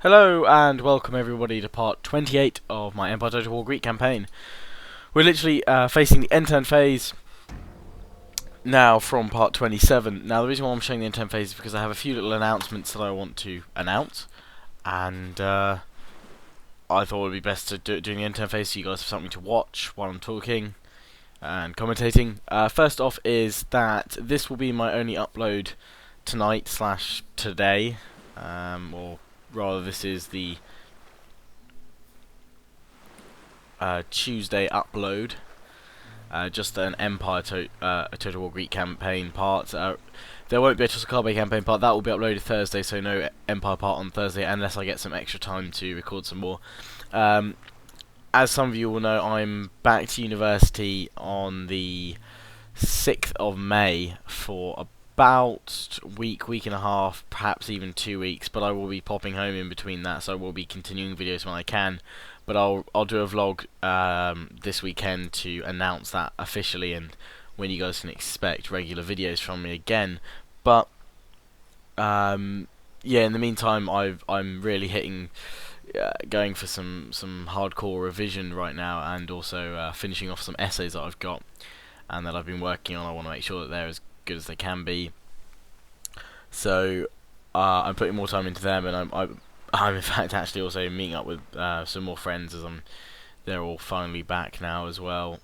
Hello and welcome everybody to part 28 of my Empire Total War Greek campaign. We're literally facing the end-turn phase now from part 27. Now the reason why I'm showing the end-turn phase is because I have a few little announcements that I want to announce, and I thought it would be best to do it during the end-turn phase so you guys have something to watch while I'm talking and commentating. First off is that this will be my only upload tonight/today, or rather this is the Tuesday upload, just an Empire a Total War Greek campaign part. There won't be a Tosokabe campaign part, that will be uploaded Thursday, so no Empire part on Thursday unless I get some extra time to record some more. As some of you will know, I'm back to university on the 6th of May for about week and a half, perhaps even 2 weeks, but I will be popping home in between that, so I will be continuing videos when I can. But I'll do a vlog this weekend to announce that officially and when you guys can expect regular videos from me again. But yeah, in the meantime, I'm really going for some hardcore revision right now, and also finishing off some essays that I've got and that I've been working on. I want to make sure that they're as good as they can be. So I'm putting more time into them, and I'm in fact actually also meeting up with some more friends as they're all finally back now as well,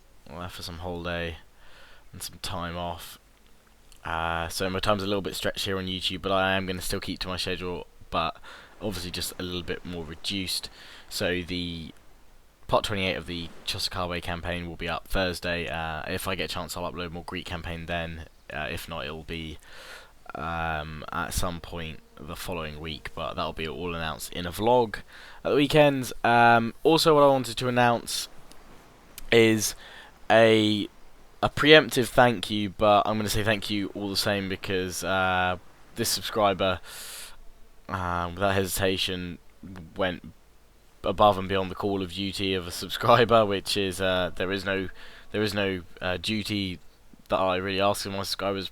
for some holiday and some time off. So my time's a little bit stretched here on YouTube, but I am going to still keep to my schedule, but obviously just a little bit more reduced. So the part 28 of the Chosokabe campaign will be up Thursday. If I get a chance, I'll upload more Greek campaign then. If not, it'll be at some point the following week, but that'll be all announced in a vlog at the weekends. Also, what I wanted to announce is a preemptive thank you, but I'm going to say thank you all the same because this subscriber, without hesitation, went above and beyond the call of duty of a subscriber, which is there is no duty that I really ask of my subscribers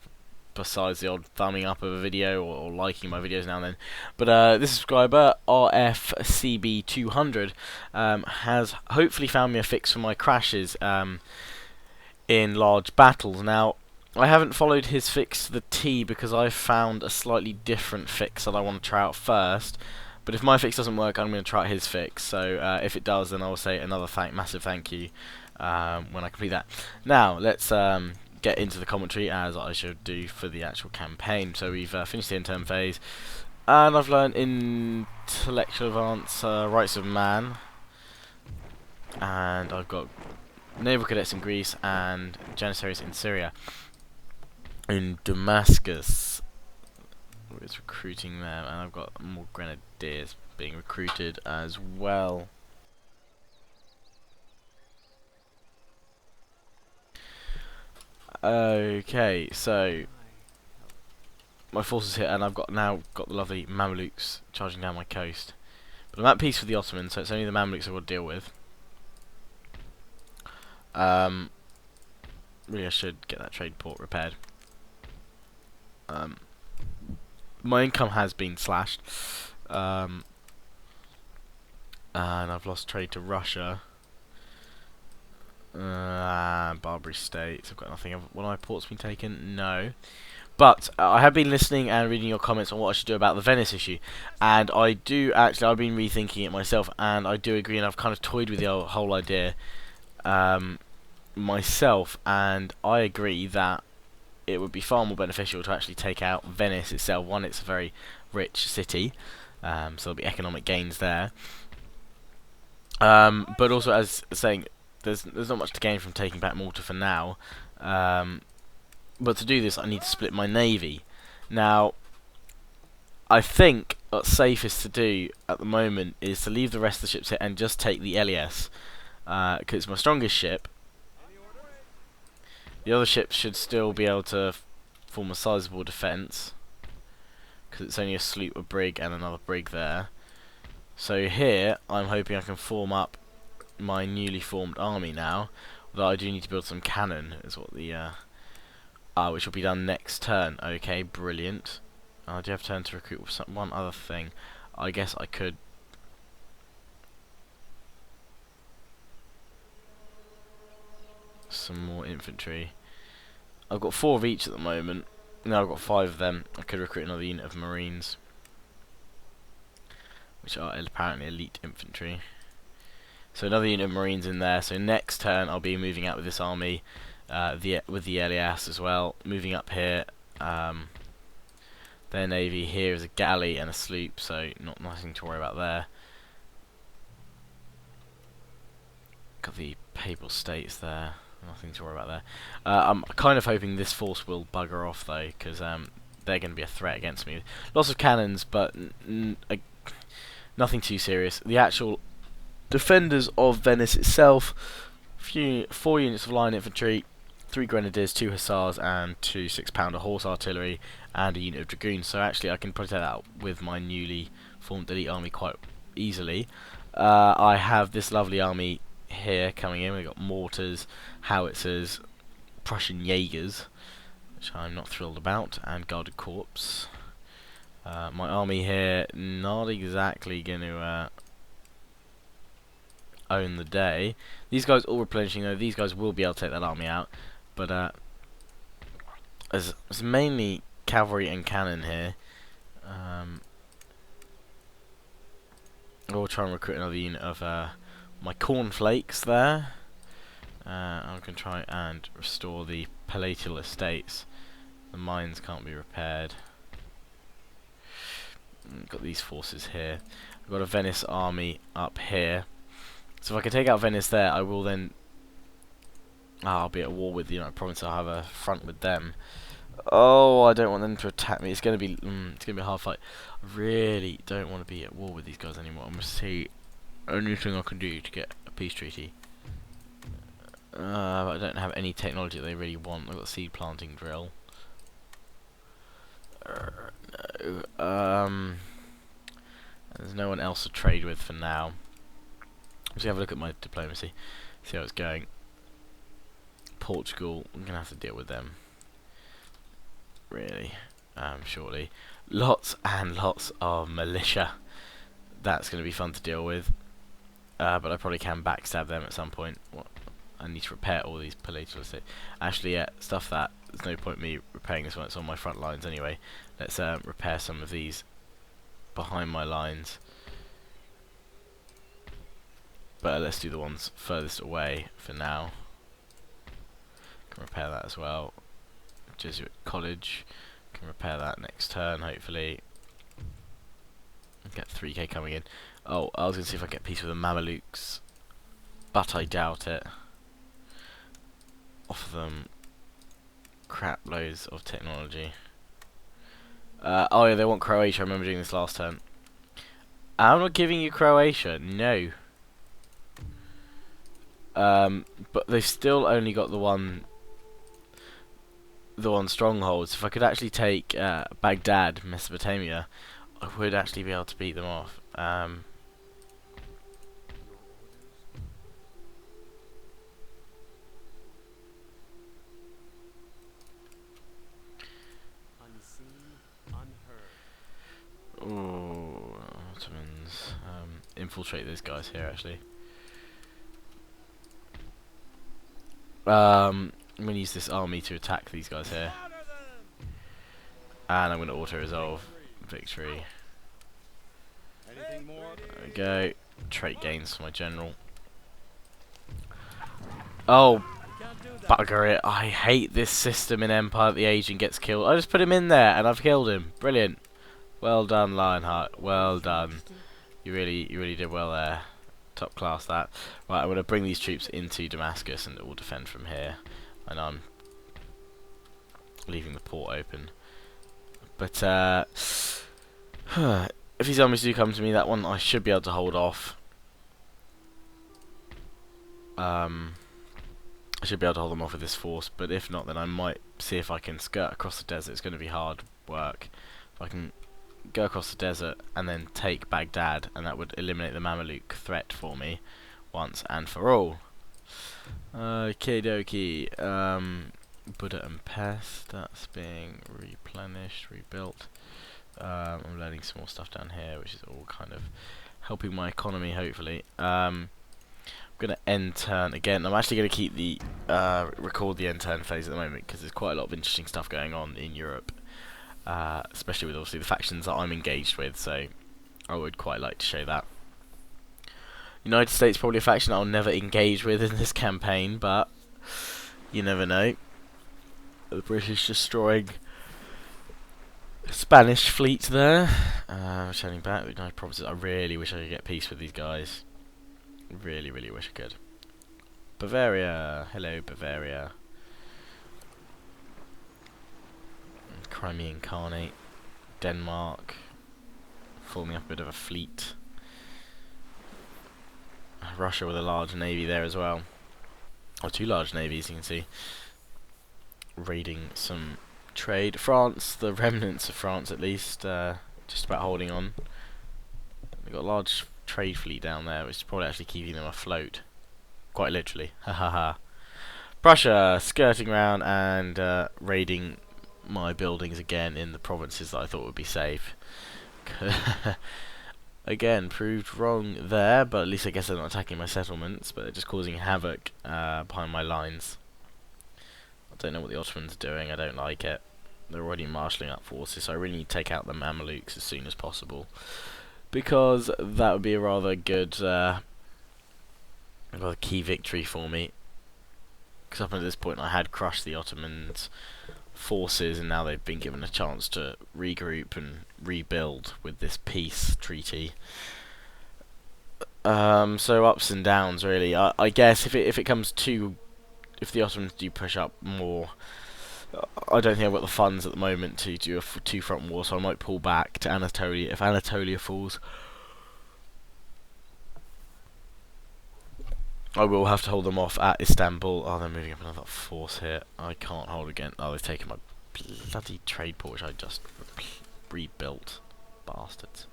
besides the odd thumbing up of a video or liking my videos now and then. But this subscriber, RFCB200, has hopefully found me a fix for my crashes in large battles. Now, I haven't followed his fix to the T because I found a slightly different fix that I want to try out first. But if my fix doesn't work, I'm going to try his fix. So if it does, then I'll say another massive thank you when I complete that. Now, let's get into the commentary, as I should do for the actual campaign. So we've finished the intern phase, and I've learned intellectual advance, rights of man, and I've got naval cadets in Greece and janissaries in Syria. In Damascus, it's recruiting them, and I've got more grenadiers being recruited as well. Okay, so my forces here, and I've now got the lovely Mamelukes charging down my coast. But I'm at peace with the Ottomans, so it's only the Mamelukes I've got to deal with. Really, I should get that trade port repaired. My income has been slashed, and I've lost trade to Russia. Barbary States, I've got nothing. Have one of my ports been taken? No. But I have been listening and reading your comments on what I should do about the Venice issue, and I've been rethinking it myself, and I do agree, and I've kind of toyed with the whole idea myself, and I agree that it would be far more beneficial to actually take out Venice itself. One, it's a very rich city, so there'll be economic gains there. But also, as saying, there's not much to gain from taking back Malta for now. But to do this, I need to split my navy. Now, I think what's safest to do at the moment is to leave the rest of the ships here and just take the Elias, because it's my strongest ship. The other ships should still be able to form a sizable defence, because it's only a sloop, a brig, and another brig there. So here, I'm hoping I can form up my newly formed army now. Although I do need to build some cannon, is what the which will be done next turn. Okay, brilliant. I do have turn to recruit with one other thing. I guess I could some more infantry. I've got 4 of each at the moment. Now I've got 5 of them. I could recruit another unit of Marines, which are apparently elite infantry. So another unit of Marines in there. So next turn I'll be moving out with this army, with the Elias as well. Moving up here. Their navy here is a galley and a sloop, so nothing to worry about there. Got the Papal States there. Nothing to worry about there. I'm kind of hoping this force will bugger off though, because they're going to be a threat against me. Lots of cannons, but nothing too serious. The actual defenders of Venice itself, 4 units of line infantry, 3 grenadiers, 2 hussars, and 2 6-pounder horse artillery, and a unit of dragoons. So actually I can protect that out with my newly formed elite army quite easily. I have this lovely army here coming in. We've got mortars, howitzers, Prussian Jaegers, which I'm not thrilled about, and guarded corps. My army here not exactly going to own the day. These guys all replenishing though. These guys will be able to take that army out, but there's mainly cavalry and cannon here. I'll try and recruit another unit of my cornflakes there. I'm going to try and restore the palatial estates. The mines can't be repaired. Got these forces here. I've got a Venice army up here. So if I can take out Venice there, I will then... I'll be at war with the United Province. I'll have a front with them. Oh, I don't want them to attack me. It's going to be a hard fight. I really don't want to be at war with these guys anymore. I'm going to see anything I can do to get a peace treaty. But I don't have any technology that they really want. I've got a seed planting drill. No. There's no one else to trade with for now. Let's have a look at my diplomacy. See how it's going. Portugal, I'm going to have to deal with them. Really. Shortly. Lots and lots of militia. That's going to be fun to deal with. But I probably can backstab them at some point. I need to repair all these palatial estates. Actually, yeah, stuff that. There's no point me repairing this one. It's on my front lines anyway. Let's repair some of these behind my lines. But let's do the ones furthest away for now. Can repair that as well. Jesuit College. Can repair that next turn, hopefully. Get 3k coming in. Oh, I was going to see if I get peace with the Mamelukes, but I doubt it. Offer them crap loads of technology. Oh yeah, they want Croatia. I remember doing this last turn. I'm not giving you Croatia, no. But they've still only got the one stronghold. So if I could actually take Baghdad, Mesopotamia, I would actually be able to beat them off. Ooh, Ottomans. Infiltrate those guys here, actually. I'm going to use this army to attack these guys here. And I'm going to auto-resolve victory. There we go. Trait gains for my general. Oh, bugger it. I hate this system in Empire that the agent gets killed. I just put him in there and I've killed him. Brilliant. Well done, Lionheart. Well done. You really did well there. Top class that. Right, I'm going to bring these troops into Damascus and it will defend from here. And I'm leaving the port open. But if these armies do come to me, that one I should be able to hold off. I should be able to hold them off with this force, but if not, then I might see if I can skirt across the desert. It's going to be hard work. If I can go across the desert and then take Baghdad, and that would eliminate the Mameluke threat for me once and for all. Okie dokie. Buddha and Pest, that's being replenished, rebuilt. I'm learning some more stuff down here, which is all kind of helping my economy, hopefully. I'm going to end turn again. I'm actually going to keep the record the end turn phase at the moment because there's quite a lot of interesting stuff going on in Europe, especially with obviously the factions that I'm engaged with. So I would quite like to show that. United States probably a faction I'll never engage with in this campaign, but you never know. The British destroying Spanish fleet there. Returning back with United Provinces. I really wish I could get peace with these guys. Really, really wish I could. Bavaria. Hello, Bavaria. Crimean Khanate. Denmark. Forming up a bit of a fleet. Russia with a large navy there as well. Or two large navies, you can see. Raiding some trade. France, the remnants of France at least, just about holding on. They've got a large trade fleet down there, which is probably actually keeping them afloat. Quite literally. Ha ha ha. Prussia, skirting around and raiding my buildings again in the provinces that I thought would be safe. Again, proved wrong there, but at least I guess they're not attacking my settlements, but they're just causing havoc behind my lines. I don't know what the Ottomans are doing, I don't like it. They're already marshalling up forces, so I really need to take out the Mamelukes as soon as possible. Because that would be a rather good, rather key victory for me. Because up until this point I had crushed the Ottomans' forces, and now they've been given a chance to regroup and rebuild with this peace treaty. So ups and downs really. I guess if it comes to, if the Ottomans do push up more, I don't think I've got the funds at the moment to do a two-front war, so I might pull back to Anatolia if Anatolia falls. I will have to hold them off at Istanbul. Oh, they're moving up another force here. I can't hold again. Oh, they've taken my bloody trade port, which I just rebuilt. Bastards.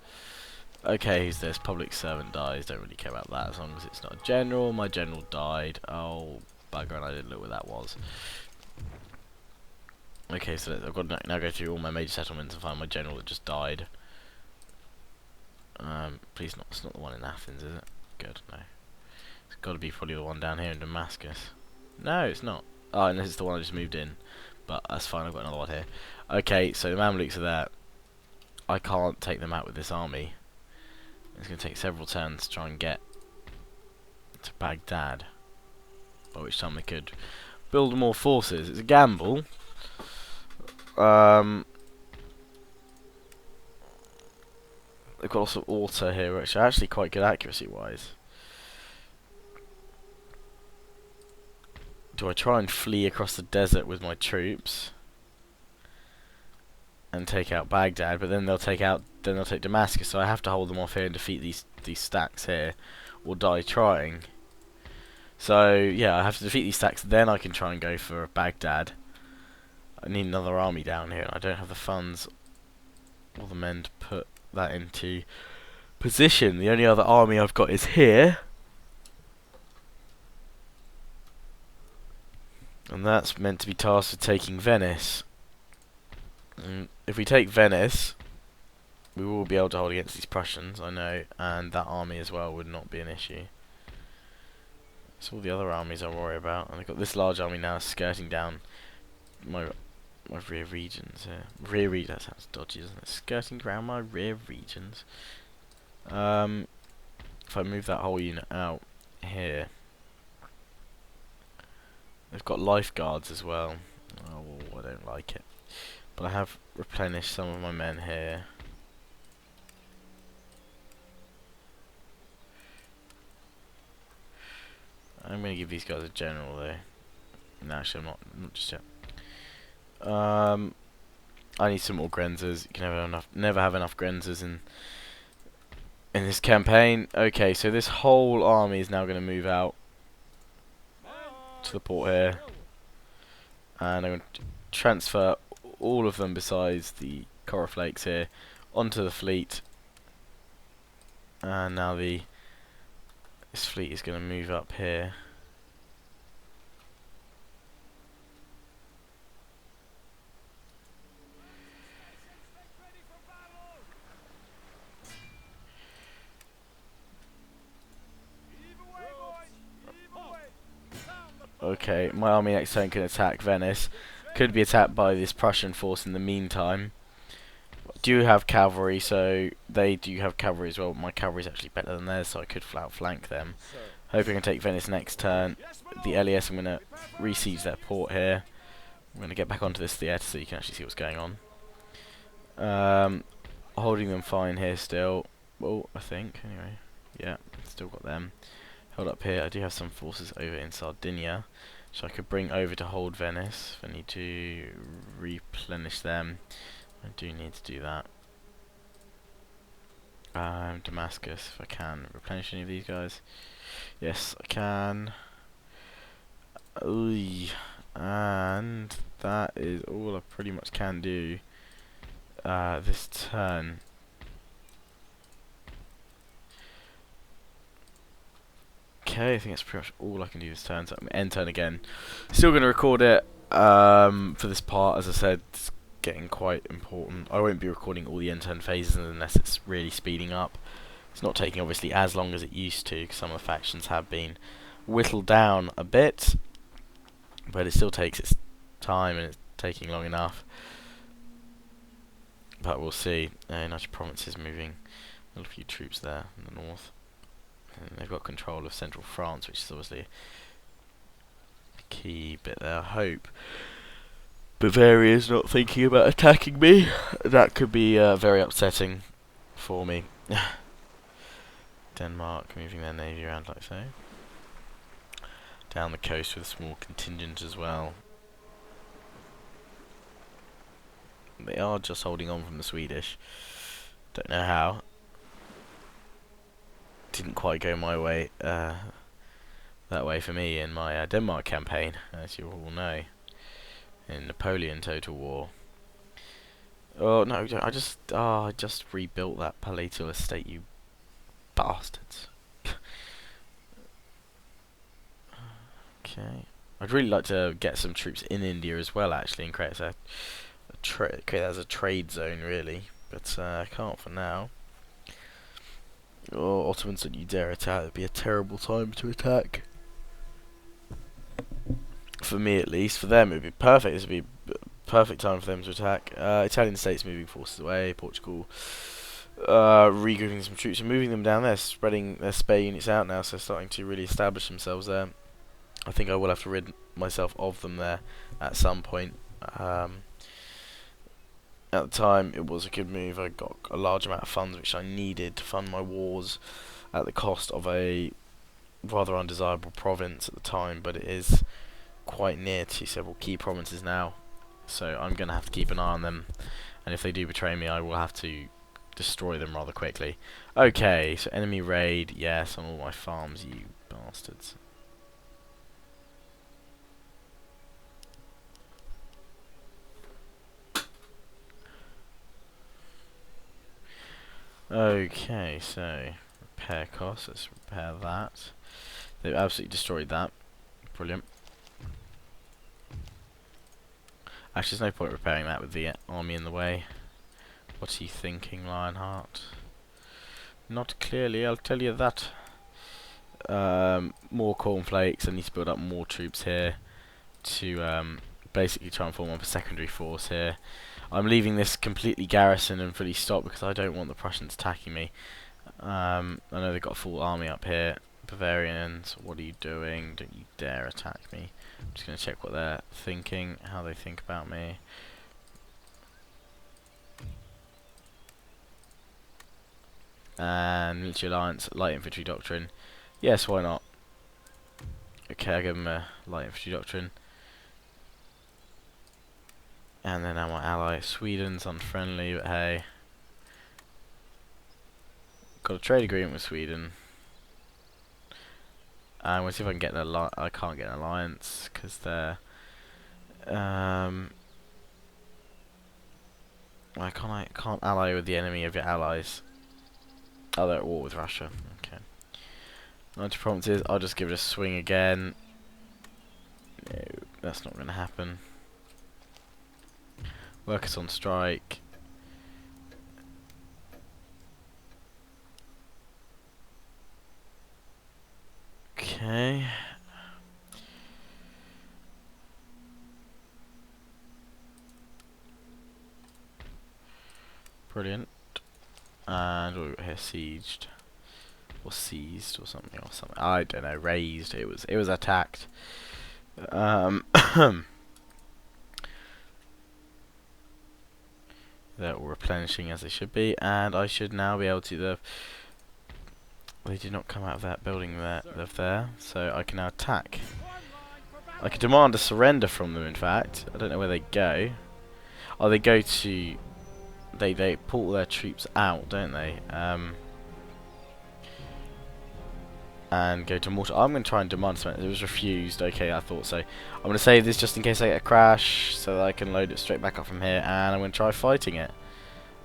Okay, who's this? Public servant dies. Don't really care about that as long as it's not a general. My general died. Oh, bugger, and I didn't know where that was. Okay, so I've got to now go through all my major settlements and find my general that just died. Please not. It's not the one in Athens, is it? Good, no. It's got to be probably the one down here in Damascus. No, it's not. Oh, and this is the one I just moved in. But that's fine, I've got another one here. Okay, so the Mamluks are there. I can't take them out with this army. It's going to take several turns to try and get to Baghdad. By which time they could build more forces. It's a gamble. They've got also auto here, which are actually quite good accuracy-wise. Do I try and flee across the desert with my troops and take out Baghdad? But then they'll take Damascus, so I have to hold them off here and defeat these stacks here, or die trying. So yeah, I have to defeat these stacks, then I can try and go for Baghdad. I need another army down here, and I don't have the funds or the men to put that into position. The only other army I've got is here. And that's meant to be tasked with taking Venice. And if we take Venice, we will be able to hold against these Prussians, I know, and that army as well would not be an issue. It's all the other armies I worry about, and I've got this large army now skirting down my rear regions here. That sounds dodgy, doesn't it? Skirting around my rear regions. If I move that whole unit out here, they've got lifeguards as well. Oh, I don't like it. But I have replenished some of my men here. I'm going to give these guys a general though. No, actually I'm not just yet. I need some more Grenzers. You can never have enough Grenzers in this campaign. Okay, so this whole army is now going to move out to the port here, and I'm going to transfer all of them besides the Coriflakes here onto the fleet. And now this fleet is going to move up here. Okay, my army next turn can attack Venice. Could be attacked by this Prussian force in the meantime. Do have cavalry, so they do have cavalry as well. My cavalry is actually better than theirs, so I could outflank them. Hoping I can take Venice next turn. The LES, I'm going to re-siege their port here. I'm going to get back onto this theatre so you can actually see what's going on. Holding them fine here still. Well, I think, anyway. Yeah, still got them. Held up here. I do have some forces over in Sardinia, so I could bring over to hold Venice. If I need to replenish them, I do need to do that. Damascus, if I can replenish any of these guys. Yes, I can. Oy. And that is all I pretty much can do this turn. Okay, I think that's pretty much all I can do this turn, so I'm going to end turn again. Still going to record it for this part, as I said, it's getting quite important. I won't be recording all the end turn phases unless it's really speeding up. It's not taking obviously as long as it used to, because some of the factions have been whittled down a bit, but it still takes its time and it's taking long enough. But we'll see. United Provinces moving a few troops there in the north. And they've got control of central France, which is obviously a key bit there. I hope Bavaria's not thinking about attacking me. That could be very upsetting for me. Denmark moving their navy around like so. Down the coast with a small contingent as well. They are just holding on from the Swedish. Don't know how. Didn't quite go my way, that way for me in my Denmark campaign, as you all know. In Napoleon Total War. Oh no, I just rebuilt that palatial estate, you bastards. Okay. I'd really like to get some troops in India as well, actually, and create that as a trade zone, really. But I can't for now. Oh, Ottomans, don't you dare attack. It'd be a terrible time to attack. For me, at least. For them, it'd be perfect. This would be a perfect time for them to attack. Italian states moving forces away. Portugal regrouping some troops and moving them down there, spreading their spare units out now, so starting to really establish themselves there. I think I will have to rid myself of them there at some point. At the time, it was a good move. I got a large amount of funds which I needed to fund my wars at the cost of a rather undesirable province at the time, but it is quite near to several key provinces now, so I'm going to have to keep an eye on them, and if they do betray me, I will have to destroy them rather quickly. Okay, so enemy raid, yes, on all my farms, you bastards. Okay, so repair costs, let's repair that. They've absolutely destroyed that. Brilliant. Actually, there's no point repairing that with the army in the way. What's he thinking, Lionheart? Not clearly, I'll tell you that. More cornflakes, I need to build up more troops here to basically try and form up a secondary force here. I'm leaving this completely garrisoned and fully stocked because I don't want the Prussians attacking me. I know they've got a full army up here. Bavarians, what are you doing? Don't you dare attack me. I'm just going to check what they're thinking, how they think about me. And military alliance, light infantry doctrine. Yes, why not? Okay, I give them a light infantry doctrine. And then now my ally Sweden's unfriendly, but hey. Got a trade agreement with Sweden. And we'll see if I can get an alliance. I can't get an alliance because they're I can't ally with the enemy of your allies. Oh, they're at war with Russia. Okay. 90 provinces. I'll just give it a swing again. No, that's not going to happen. Workers on strike. Okay. Brilliant. And what we got here, sieged. Or seized or something. I don't know, raised. It was attacked. They're all replenishing as they should be, and I should now be able to. They did not come out of that building there, so I can now attack. I can demand a surrender from them. In fact, I don't know where they go. Oh, they go to. They pull their troops out, don't they? And go to mortar. I'm going to try and demand something. It was refused. Okay, I thought so. I'm going to save this just in case I get a crash, so that I can load it straight back up from here, and I'm going to try fighting it.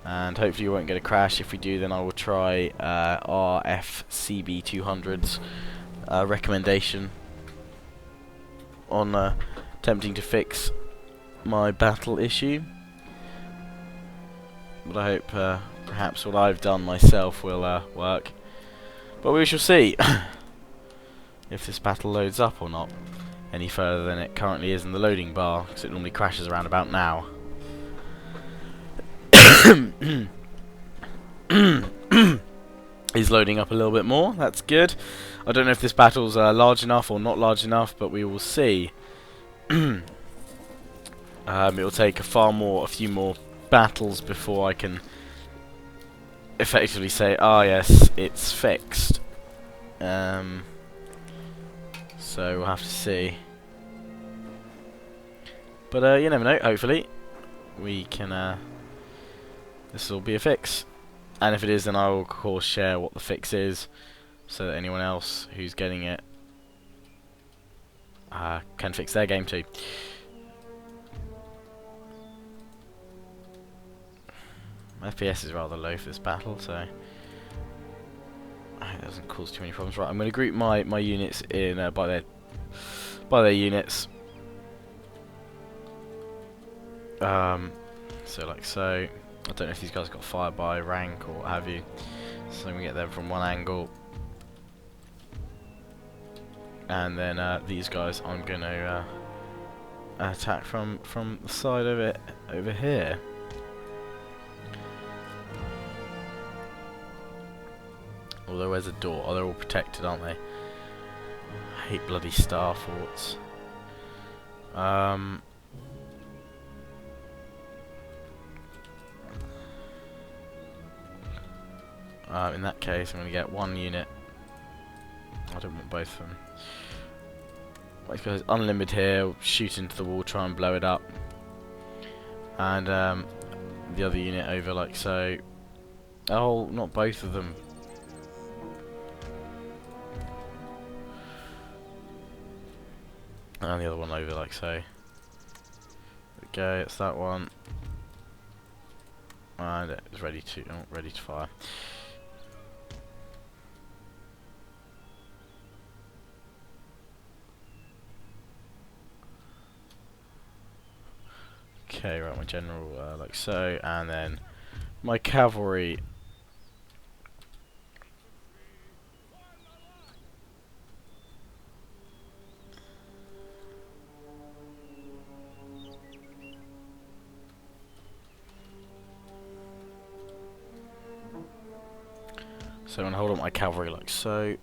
And hopefully you won't get a crash. If we do, then I will try RFCB 200's recommendation on attempting to fix my battle issue. But I hope perhaps what I've done myself will work. But we shall see if this battle loads up or not any further than it currently is in the loading bar, because it normally crashes around about now. He's loading up a little bit more. That's good. I don't know if this battle's large enough or not large enough, but we will see. It will take a few more battles before I can effectively say, "Ah, yes, it's fixed." So we'll have to see. But you never know. Hopefully, we can. This will be a fix, and if it is, then I will of course share what the fix is, so that anyone else who's getting it can fix their game too. My FPS is rather low for this battle, so it doesn't cause too many problems. Right, I'm going to group my units in by their units. So like so. I don't know if these guys got fire by rank or what have you. So we get them from one angle, and then these guys I'm going to attack from the side of it over here. Although where's the door? Oh, they're all protected, aren't they? I hate bloody star forts. In that case, I'm going to get one unit. I don't want both of them. This guy's unlimited here. Shoot into the wall, try and blow it up. And the other unit over like so. Oh, not both of them. And the other one over like so. There we go, it's that one. And it's ready to fire. Okay, right, my general like so, and then my cavalry. So I'm going to hold up my cavalry like so,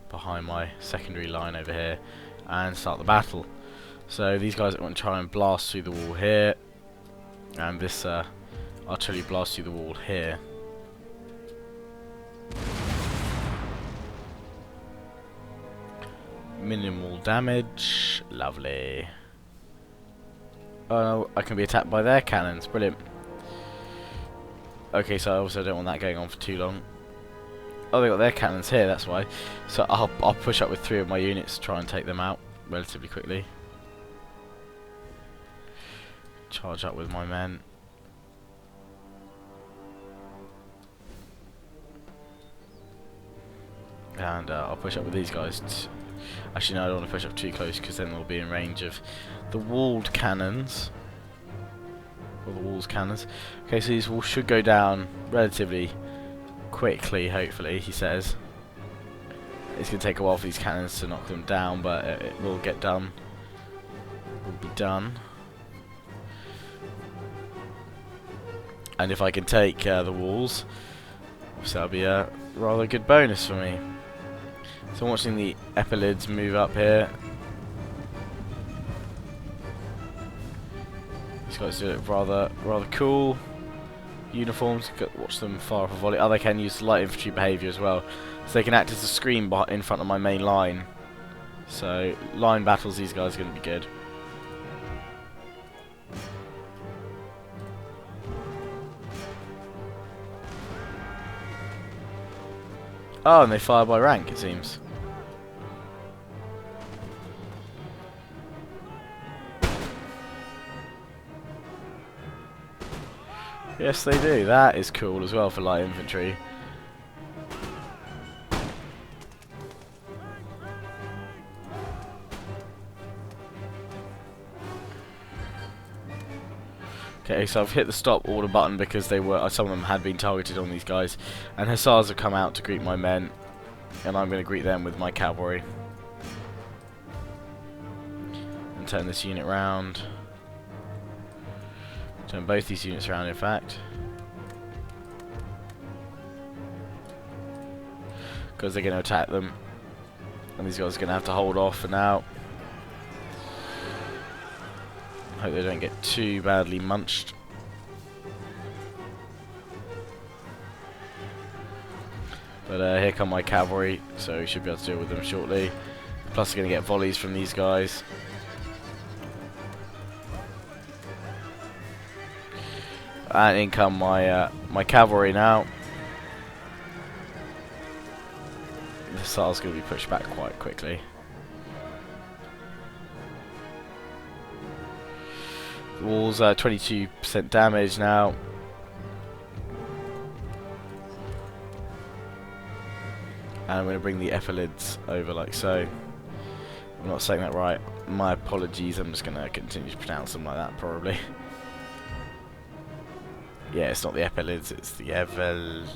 behind my secondary line over here, and start the battle. So these guys are going to try and blast through the wall here, and this artillery blast through the wall here. Minimal damage, lovely. Oh, I can be attacked by their cannons, brilliant. Okay, so I also don't want that going on for too long. Oh, they got their cannons here, that's why. So I'll push up with 3 of my units to try and take them out relatively quickly. Charge up with my men. And I'll push up with these guys. Actually, no, I don't want to push up too close because then they'll be in range of the walled cannons. Or the walls cannons. Okay, so these walls should go down relatively quickly, hopefully, he says. It's going to take a while for these cannons to knock them down, but it will get done. It will be done. And if I can take the walls, so that'll be a rather good bonus for me. So I'm watching the epaulets move up here. These guys do it rather cool. Uniforms, watch them fire off a volley. Oh, they can use light infantry behaviour as well, so they can act as a screen in front of my main line. So line battles, these guys are going to be good. Oh, and they fire by rank, it seems. Yes, they do. That is cool as well for light infantry. Okay, so I've hit the stop order button because some of them had been targeted on these guys, and hussars have come out to greet my men, and I'm going to greet them with my cavalry. And turn this unit round. Turn both these units around, in fact. Because they're going to attack them. And these guys are going to have to hold off for now. Hope they don't get too badly munched. But here come my cavalry, so we should be able to deal with them shortly. Plus they're going to get volleys from these guys. And in come my cavalry now. The hussars going to be pushed back quite quickly. The walls are 22% damage now. And I'm going to bring the epaulets over like so. I'm not saying that right. My apologies. I'm just going to continue to pronounce them like that probably. Yeah, it's not the epaulets, it's the epaulets.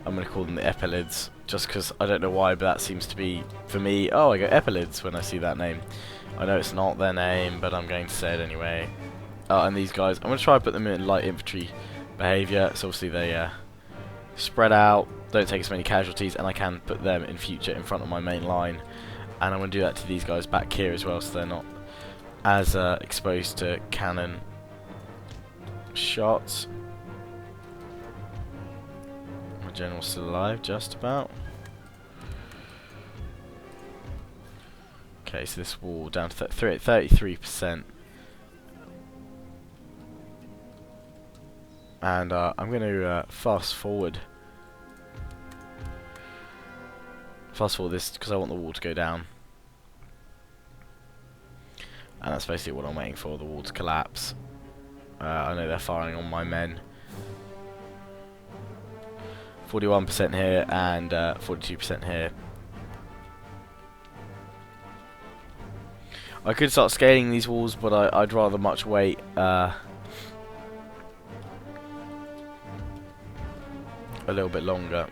I'm going to call them the epaulets, just because I don't know why, but that seems to be, for me, oh, I go epaulets when I see that name. I know it's not their name, but I'm going to say it anyway. Oh, and these guys, I'm going to try and put them in light infantry behaviour, so obviously they spread out, don't take as many casualties, and I can put them in future in front of my main line. And I'm going to do that to these guys back here as well, so they're not as exposed to cannon shots. My general's still alive, just about. Okay, so this wall down to 33%. And I'm going to fast forward this because I want the wall to go down. And that's basically what I'm waiting for, the wall to collapse. I know they're firing on my men. 41% here and 42% here. I could start scaling these walls, but I'd rather much wait. A little bit longer.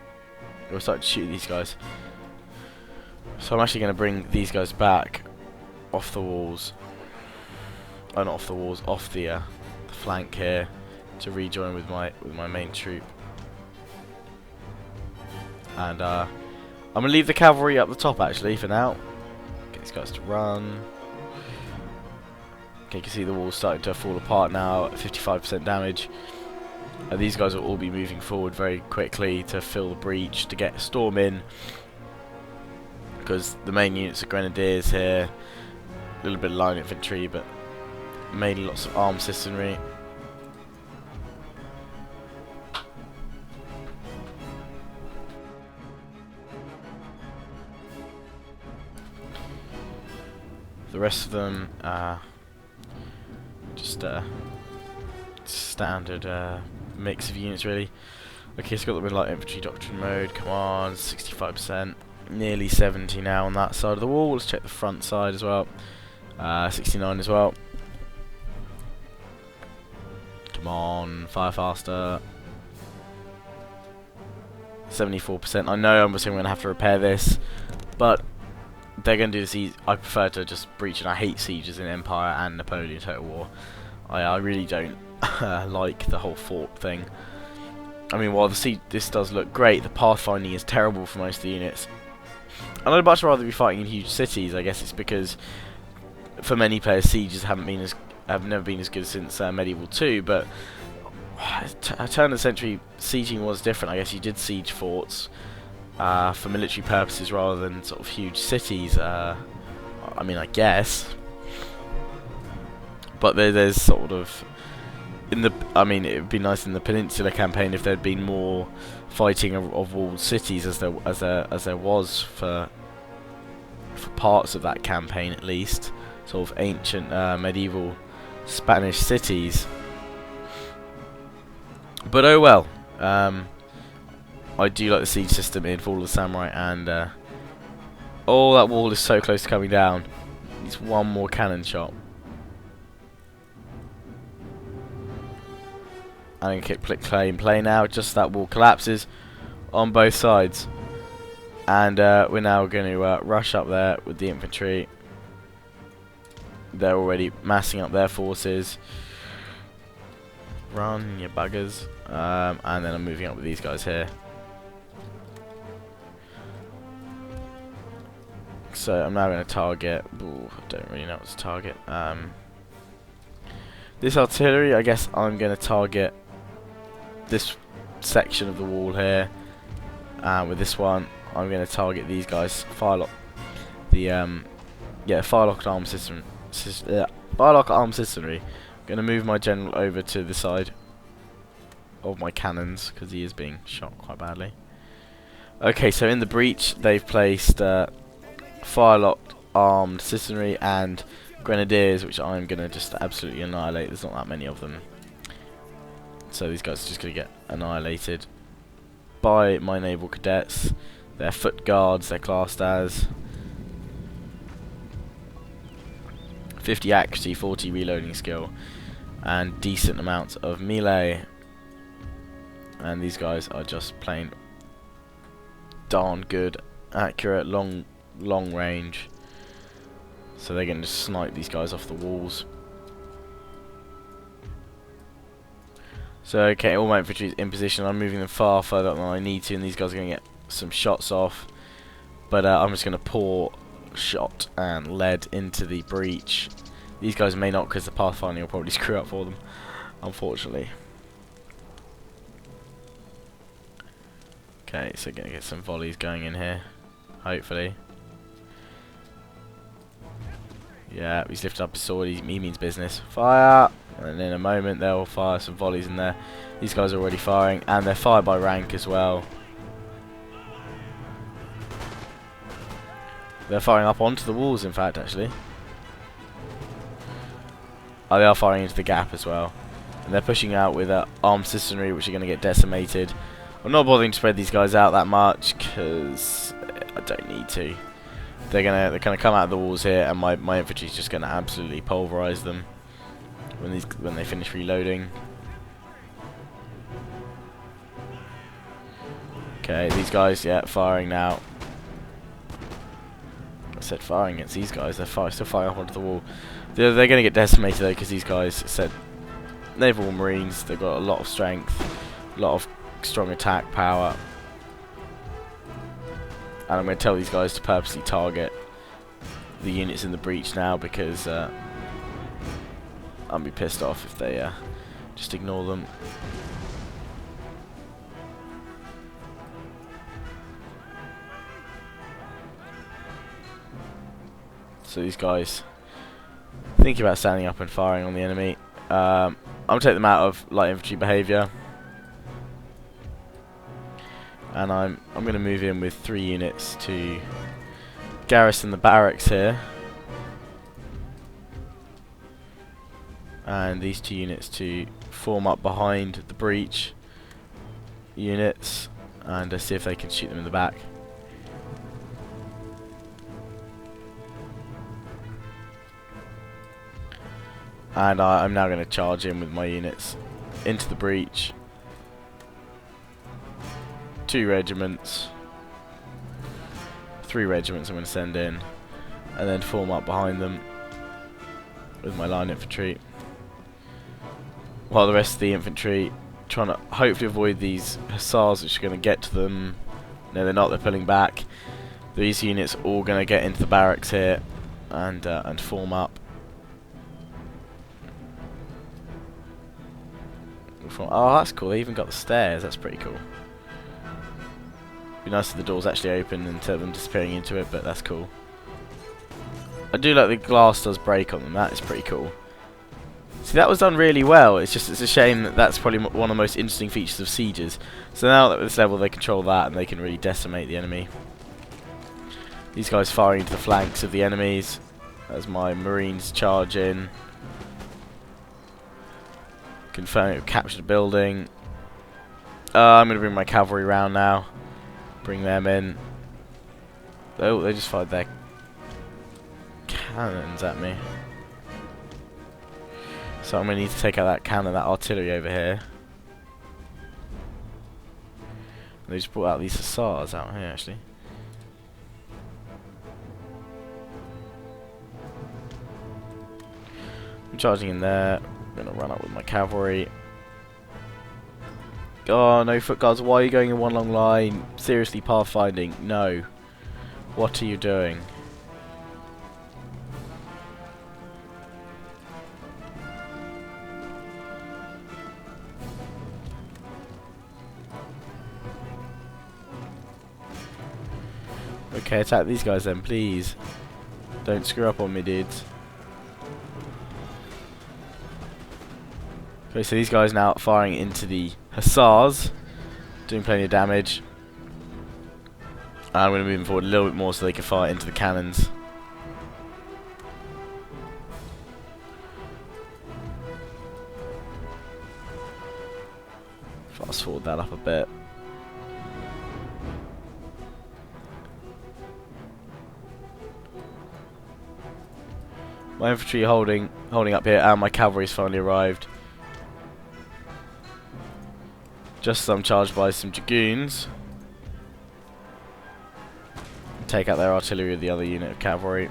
We'll start to shoot these guys. So I'm actually going to bring these guys back off the walls. Oh, not off the walls, off the flank here to rejoin with my main troop. And I'm going to leave the cavalry up the top actually for now. Get these guys to run. Okay, you can see the walls starting to fall apart now at 55% damage. These guys will all be moving forward very quickly to fill the breach, to get a storm in. Because the main units are grenadiers here. A little bit of line infantry, but mainly lots of armed citizenry. The rest of them just standard mix of units really. Okay, so got them in light infantry doctrine mode. Come on, 65%, nearly 70 now on that side of the wall. Let's check the front side as well. 69 as well. Come on, fire faster. 74%. I know I'm going to have to repair this, but they're going to do this easy. I prefer to just breach, and I hate sieges in Empire and Napoleon Total War. I really don't like the whole fort thing. I mean, while this does look great, the pathfinding is terrible for most of the units. And I'd much rather be fighting in huge cities. I guess it's because for many players, sieges have never been as good since Medieval 2. But a turn of the century sieging was different. I guess you did siege forts for military purposes rather than sort of huge cities. I mean, I guess. But there's sort of I mean, it would be nice in the Peninsular campaign if there'd been more fighting of walled cities as there was for parts of that campaign, at least. Sort of ancient medieval Spanish cities. But oh well. I do like the siege system in Fall of the Samurai, and oh, that wall is so close to coming down. It's one more cannon shot. I'm going to click play now, just that wall collapses on both sides. And we're now going to rush up there with the infantry. They're already massing up their forces. Run, you buggers. And then I'm moving up with these guys here. So I'm now going to target... Ooh, I don't really know what to target. This artillery, I guess I'm going to target this section of the wall here. With this one, I'm going to target these guys. Firelock. Firelock arm system. Firelock arm citizenry. I'm going to move my general over to the side of my cannons because he is being shot quite badly. Okay, so in the breach they've placed firelocked armed citizenry and grenadiers, which I'm going to just absolutely annihilate. There's not that many of them. So these guys are just going to get annihilated by my naval cadets. They're foot guards, they're classed as. 50 accuracy, 40 reloading skill, and decent amounts of melee. And these guys are just plain darn good, accurate, long range. So they're going to snipe these guys off the walls. So okay, all my infantry is in position. I'm moving them far further than I need to, and these guys are going to get some shots off. But I'm just going to pour shot and lead into the breach. These guys may not, because the pathfinding will probably screw up for them, unfortunately. Okay, so going to get some volleys going in here, hopefully. Yeah, he's lifted up his sword, he means business. Fire! And in a moment they'll fire some volleys in there. These guys are already firing, and they're fired by rank as well. They're firing up onto the walls, in fact, actually. Oh, they are firing into the gap as well. And they're pushing out with armed citizenry, which are going to get decimated. I'm not bothering to spread these guys out that much, because I don't need to. They're gonna come out of the walls here, and my infantry's just gonna absolutely pulverize them when they finish reloading. Okay, these guys, yeah, firing now. I said firing against these guys. They're still firing up onto the wall. They're gonna get decimated though, because these guys said naval marines. They've got a lot of strength, a lot of strong attack power. And I'm going to tell these guys to purposely target the units in the breach now, because I'll be pissed off if they just ignore them. So these guys thinking about standing up and firing on the enemy. I'm going to take them out of light infantry behaviour. And I'm going to move in with 3 units to garrison the barracks here, and these 2 units to form up behind the breach units and see if they can shoot them in the back. And I'm now going to charge in with my units into the breach. 2 regiments, 3 regiments I'm going to send in, and then form up behind them with my line infantry. while the rest of the infantry trying to hopefully avoid these hussars, which are going to get to them. No, they're not. They're pulling back. These units are all going to get into the barracks here and form up. Oh, that's cool. They even got the stairs. That's pretty cool. Be nice if the doors actually open instead of them disappearing into it, but that's cool. I do like the glass does break on them. That is pretty cool. See, that was done really well. It's a shame that that's probably one of the most interesting features of sieges. So now that at this level they control that and they can really decimate the enemy. These guys firing into the flanks of the enemies as my marines charge in. Confirm we've captured a building. I'm going to bring my cavalry round now. Bring them in. Oh, they just fired their cannons at me. So I'm going to need to take out that cannon, that artillery over here. They just brought out these hussars out here, actually. I'm charging in there. I'm going to run up with my cavalry. Oh, no foot guards. Why are you going in one long line? Seriously, pathfinding. No. What are you doing? Okay, attack these guys then, please. Don't screw up on me, dudes. Okay, so these guys now firing into the hussars, doing plenty of damage. I'm going to move them forward a little bit more so they can fire into the cannons. Fast forward that up a bit. My infantry holding up here, and my cavalry's finally arrived. Just as I'm charged by some dragoons. Take out their artillery with the other unit of cavalry.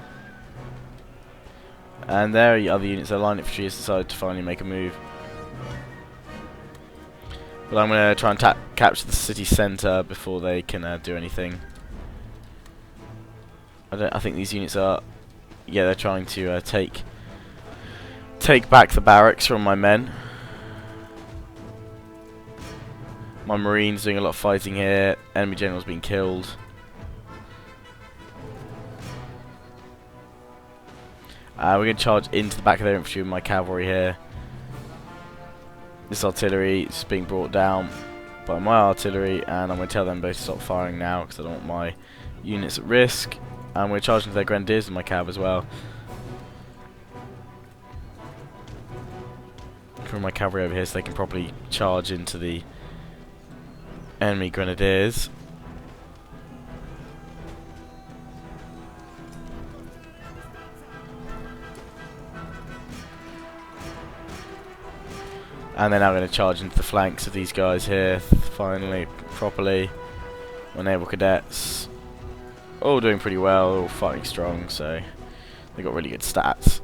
And their other units, their line infantry, has decided to finally make a move. But I'm going to try and capture the city centre before they can do anything. I think these units are... Yeah, they're trying to take back the barracks from my men. My marines doing a lot of fighting here. Enemy generals being killed. We're going to charge into the back of their infantry with my cavalry here. This artillery is being brought down by my artillery, and I'm going to tell them both to stop firing now because I don't want my units at risk. And we're charging to their grenadiers with my cav as well. Bring my cavalry over here so they can properly charge into the enemy grenadiers. And then I'm going to charge into the flanks of these guys here, finally, properly. My naval cadets, all doing pretty well, all fighting strong, so they got really good stats.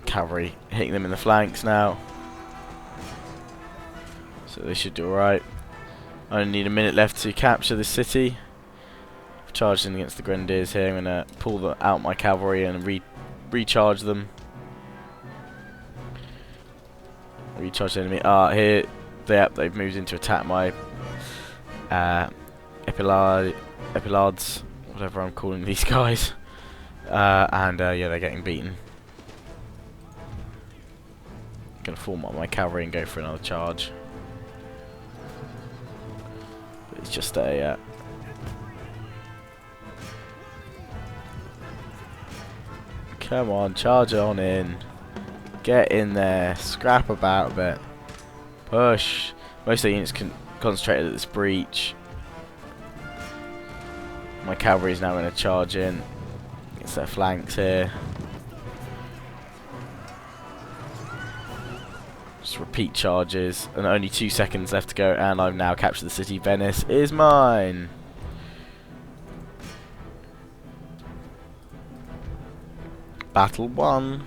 Cavalry hitting them in the flanks now, so they should do alright. I only need a minute left to capture this city. I've charged in against the grenadiers here. I'm going to pull out my cavalry and recharge them. Recharge the enemy. Here they've moved into attack my epilards, whatever I'm calling these guys. Yeah, they're getting beaten. Gonna form up my cavalry and go for another charge. But it's just a come on, charge on in. Get in there, scrap about a bit, push. Most of the units concentrated at this breach. My cavalry is now going to charge in against their flanks here. Just repeat charges, and only 2 seconds left to go, and I've now captured the city. Venice is mine. Battle won.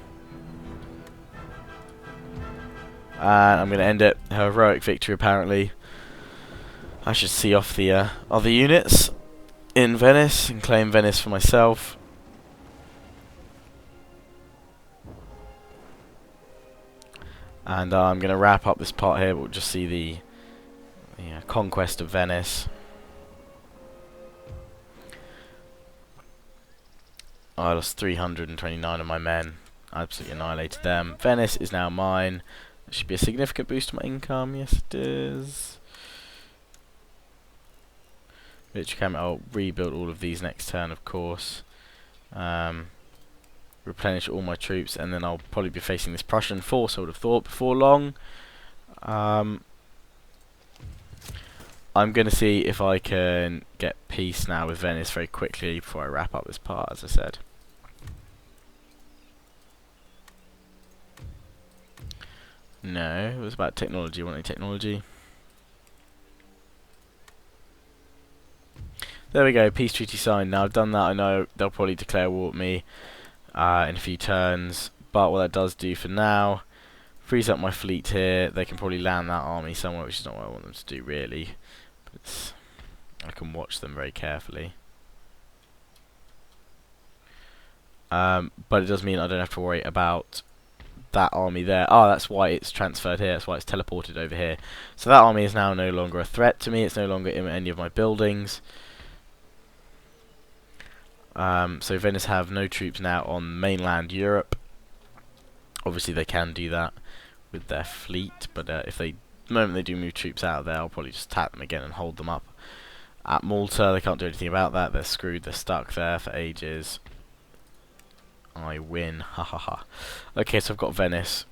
And I'm going to end it. Heroic victory, apparently. I should see off the other units in Venice and claim Venice for myself. And I'm going to wrap up this part here, but we'll just see the conquest of Venice. I lost 329 of my men. I absolutely annihilated them. Venice is now mine. It should be a significant boost to my income. Yes, it is. I'll rebuild all of these next turn, of course. Replenish all my troops, and then I'll probably be facing this Prussian force, I would have thought, before long. I'm going to see if I can get peace now with Venice very quickly before I wrap up this part, as I said. No, it was about technology. Want any technology? There we go, peace treaty signed. Now I've done that, I know they'll probably declare war at me in a few turns, but what that does do for now, frees up my fleet here. They can probably land that army somewhere, which is not what I want them to do really. But I can watch them very carefully. But it does mean I don't have to worry about that army there. Oh, that's why it's transferred here, that's why it's teleported over here. So that army is now no longer a threat to me, it's no longer in any of my buildings. So Venice have no troops now on mainland Europe. Obviously they can do that with their fleet, but if the moment they do move troops out of there, I'll probably just attack them again and hold them up. At Malta, they can't do anything about that, they're screwed, they're stuck there for ages. I win, ha ha ha. Okay, so I've got Venice,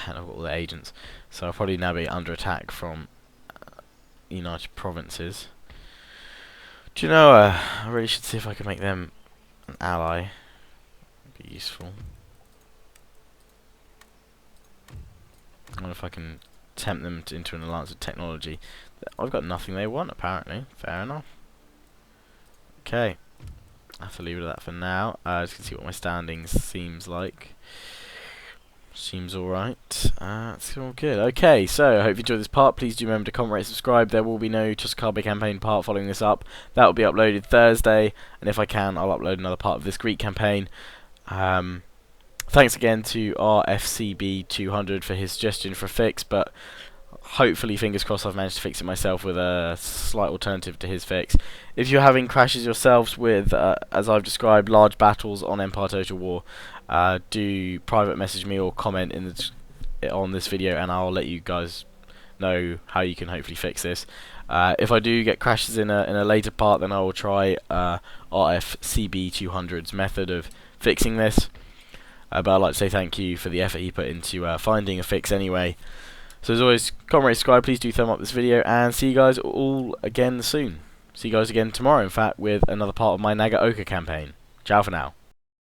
and I've got all the agents, so I'll probably now be under attack from United Provinces. Do you know, I really should see if I can make them an ally. Be useful. I wonder if I can tempt them into an alliance with technology. I've got nothing they want, apparently. Fair enough. Okay. I have to leave it at that for now. Just can see what my standings seems like. Seems alright. It's all good. Okay, so I hope you enjoyed this part. Please do remember to comment, rate, subscribe. There will be no Tuscarbe campaign part following this up. That will be uploaded Thursday, and if I can, I'll upload another part of this Greek campaign. Thanks again to RFCB200 for his suggestion for a fix, but hopefully, fingers crossed, I've managed to fix it myself with a slight alternative to his fix. If you're having crashes yourselves with, as I've described, large battles on Empire Total War, do private message me or comment on this video, and I'll let you guys know how you can hopefully fix this. If I do get crashes in a later part, then I will try RFCB200's method of fixing this. But I'd like to say thank you for the effort he put into finding a fix anyway. So as always, comment, rate, subscribe, please do thumb up this video, and see you guys all again soon. See you guys again tomorrow, in fact, with another part of my Nagaoka campaign. Ciao for now.